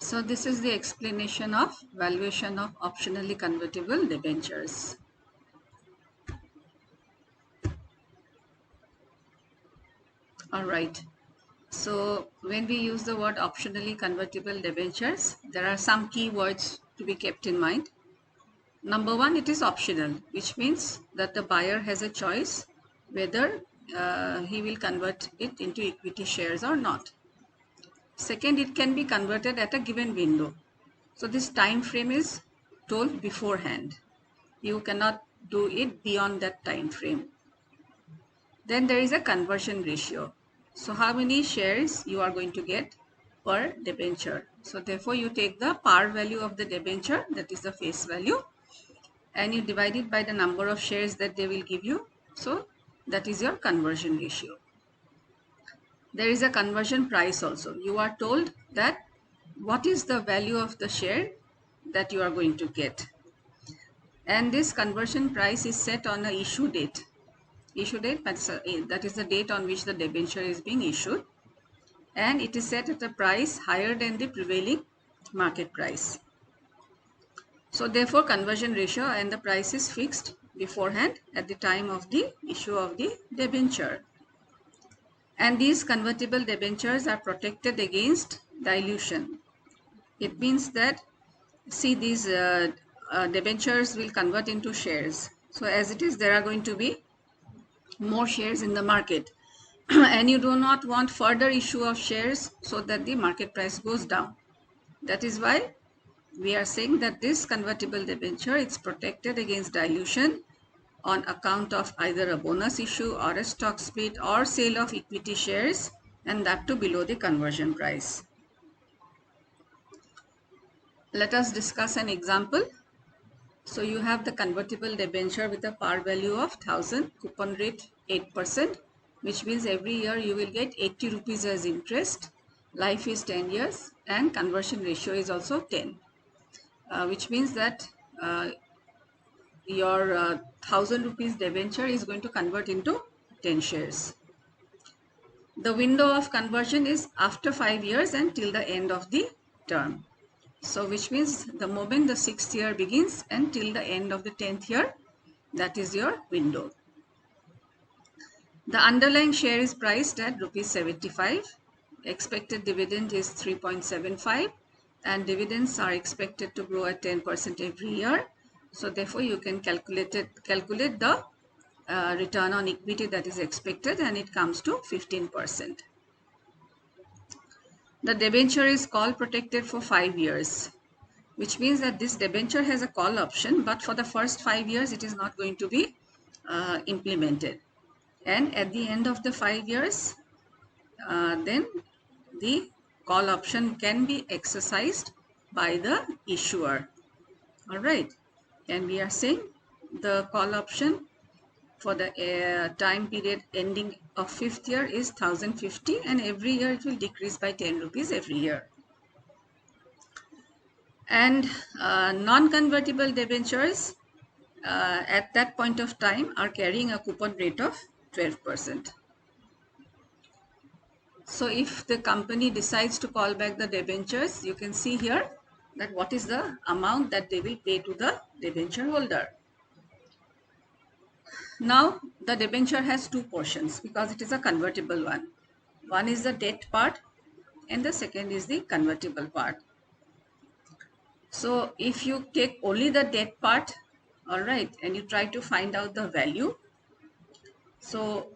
So this is the explanation of valuation of optionally convertible debentures. All right. So when we use the word optionally convertible debentures, there are some key words to be kept in mind. Number one, it is optional, which means that the buyer has a choice whether he will convert it into equity shares or not. Second, it can be converted at a given window. So this time frame is told beforehand. You cannot do it beyond that time frame. Then there is a conversion ratio. So how many shares you are going to get per debenture. So therefore you take the par value of the debenture, that is the face value, and you divide it by the number of shares that they will give you. So that is your conversion ratio. There is a conversion price also. You are told that what is the value of the share that you are going to get. And this conversion price is set on a issue date. Issue date, that is the date on which the debenture is being issued. And it is set at a price higher than the prevailing market price. So therefore conversion ratio and the price is fixed beforehand at the time of the issue of the debenture. And these convertible debentures are protected against dilution. It means that, see, these debentures will convert into shares. So as it is, there are going to be more shares in the market and you do not want further issue of shares so that the market price goes down. That is why we are saying that this convertible debenture is protected against dilution on account of either a bonus issue or a stock split or sale of equity shares, and that too below the conversion price. Let us discuss an example. So you have the convertible debenture with a par value of 1000, coupon rate 8%, which means every year you will get 80 rupees as interest. Life is 10 years and conversion ratio is also 10, which means that your 1000 rupees debenture is going to convert into 10 shares. The window of conversion is after 5 years and till the end of the term. So which means the moment the 6th year begins and till the end of the 10th year, that is your window. The underlying share is priced at rupees 75. Expected dividend is 3.75 and dividends are expected to grow at 10% every year. So therefore you can calculate the return on equity that is expected, and it comes to 15%. The debenture is call protected for 5 years, which means that this debenture has a call option, but for the first 5 years it is not going to be implemented. And at the end of the 5 years, then the call option can be exercised by the issuer. All right. And we are saying the call option for the time period ending of 5th year is 1050, and every year it will decrease by 10 rupees every year. And non-convertible debentures at that point of time are carrying a coupon rate of 12%. So if the company decides to call back the debentures, you can see here that what is the amount that they will pay to the debenture holder. Now the debenture has two portions because it is a convertible one. One is the debt part and the second is the convertible part. So if you take only the debt part, all right, and you try to find out the value. So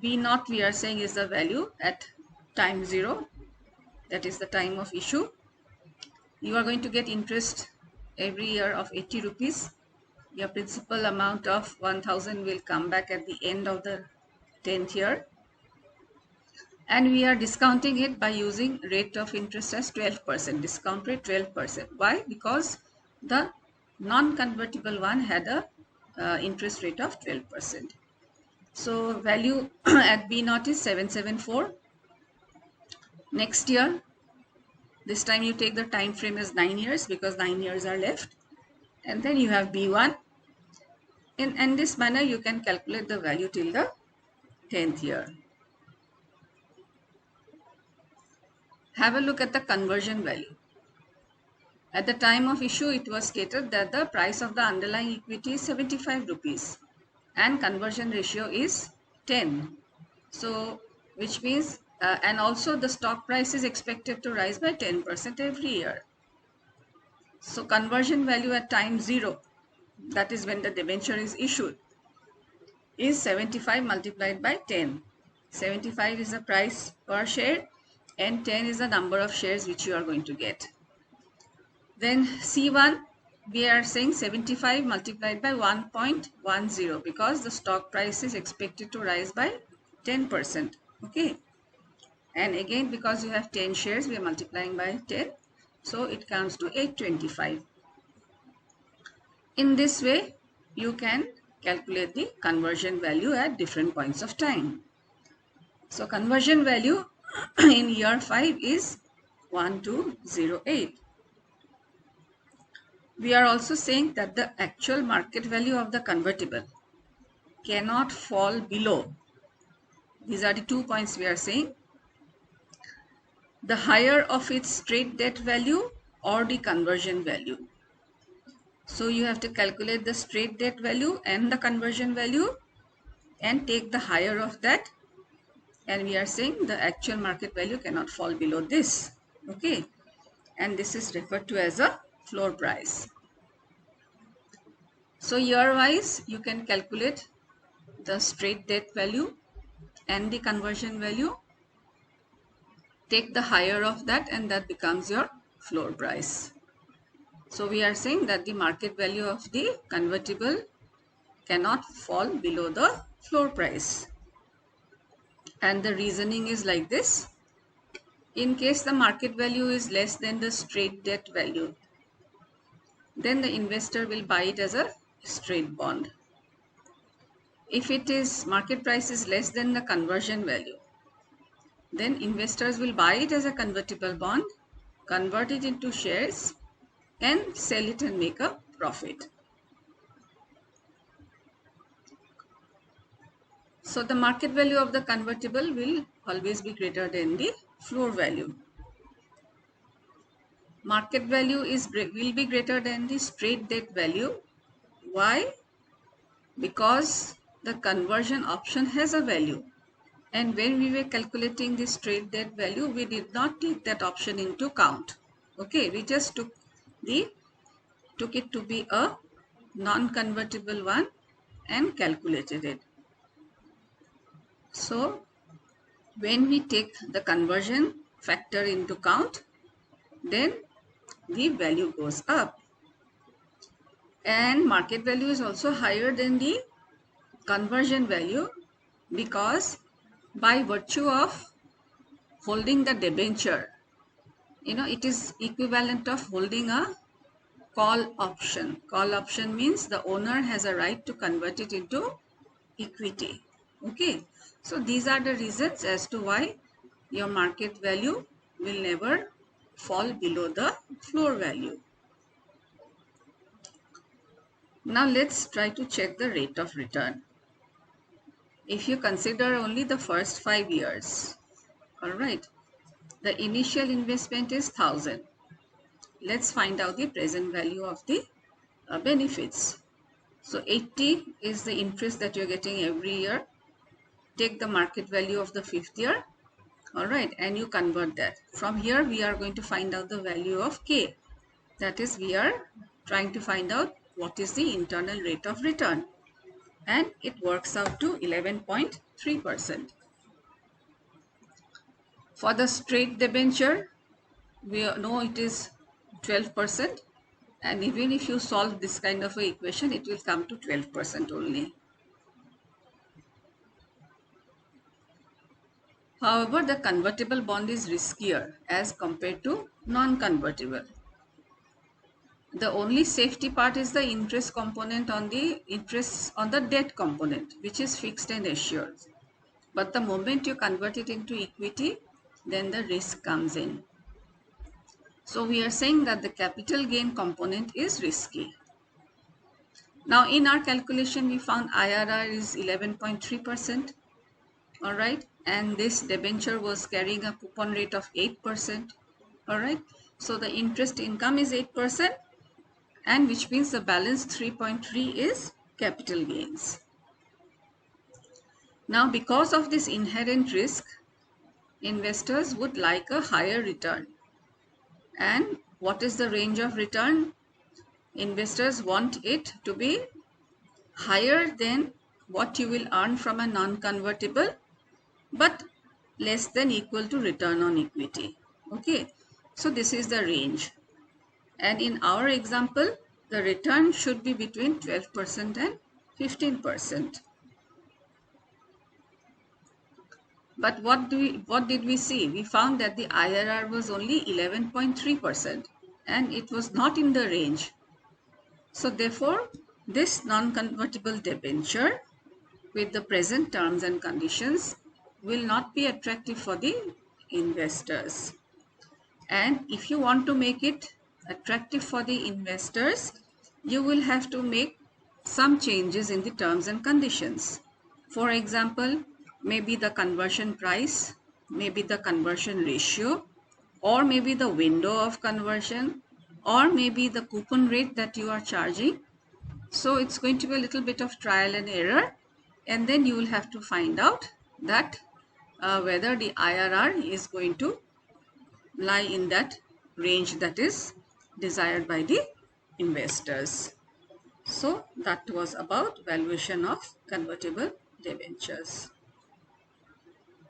B0 we are saying is the value at time 0, that is the time of issue. You are going to get interest every year of 80 rupees. Your principal amount of 1000 will come back at the end of the 10th year. And we are discounting it by using rate of interest as 12%, discount rate 12%. Why? Because the non-convertible one had a interest rate of 12%. So value at B0 is 774. Next year, this time you take the time frame as 9 years because 9 years are left. And then you have B1. In this manner, you can calculate the value till the 10th year. Have a look at the conversion value. At the time of issue, it was stated that the price of the underlying equity is 75 rupees and conversion ratio is 10. So, which means, and also the stock price is expected to rise by 10% every year. So, conversion value at time 0, that is when the debenture is issued, is 75 multiplied by 10. 75 is the price per share and 10 is the number of shares which you are going to get. Then C1, we are saying 75 multiplied by 1.10 because the stock price is expected to rise by 10%. Okay. And again, because you have 10 shares, we are multiplying by 10. So it comes to 825. In this way, you can calculate the conversion value at different points of time. So conversion value in year 5 is 1208. We are also saying that the actual market value of the convertible cannot fall below. These are the 2 points we are saying. The higher of its straight debt value or the conversion value. So you have to calculate the straight debt value and the conversion value and take the higher of that. And we are saying the actual market value cannot fall below this. Okay. And this is referred to as a floor price. So year wise, you can calculate the straight debt value and the conversion value. Take the higher of that and that becomes your floor price. So we are saying that the market value of the convertible cannot fall below the floor price. And the reasoning is like this. In case the market value is less than the straight debt value, then the investor will buy it as a straight bond. If it is market price is less than the conversion value, then investors will buy it as a convertible bond, convert it into shares and sell it and make a profit. So the market value of the convertible will always be greater than the floor value. Market value will be greater than the straight debt value. Why? Because the conversion option has a value. And when we were calculating the straight debt value, we did not take that option into account. Okay, we just took it to be a non-convertible one and calculated it. So when we take the conversion factor into account, then the value goes up. And market value is also higher than the conversion value because by virtue of holding the debenture, it is equivalent of holding a call option. Call option means the owner has a right to convert it into equity. Okay. So these are the reasons as to why your market value will never fall below the floor value. Now let's try to check the rate of return. If you consider only the first 5 years, all right, the initial investment is 1000. Let's find out the present value of the benefits. So 80 is the interest that you're getting every year. Take the market value of the 5th year, all right, and you convert that. From here, we are going to find out the value of K. That is, we are trying to find out what is the internal rate of return. And it works out to 11.3%. For the straight debenture, we know it is 12%. And even if you solve this kind of an equation, it will come to 12% only. However, the convertible bond is riskier as compared to non-convertible. The only safety part is the interest component on the debt component, which is fixed and assured. But the moment you convert it into equity, then the risk comes in. So we are saying that the capital gain component is risky. Now in our calculation, we found IRR is 11.3%. All right. And this debenture was carrying a coupon rate of 8%. All right. So the interest income is 8%, and which means the balance 3.3 is capital gains. Now, because of this inherent risk, investors would like a higher return. And what is the range of return? Investors want it to be higher than what you will earn from a non-convertible, but less than equal to return on equity. Okay, so this is the range. And in our example, the return should be between 12% and 15%. But what did we see? We found that the IRR was only 11.3% and it was not in the range. So therefore, this non-convertible debenture with the present terms and conditions will not be attractive for the investors. And if you want to make it attractive for the investors, you will have to make some changes in the terms and conditions. For example, maybe the conversion price, maybe the conversion ratio, or maybe the window of conversion, or maybe the coupon rate that you are charging. So it's going to be a little bit of trial and error, and then you will have to find out that whether the IRR is going to lie in that range that is desired by the investors. So that was about valuation of convertible debentures.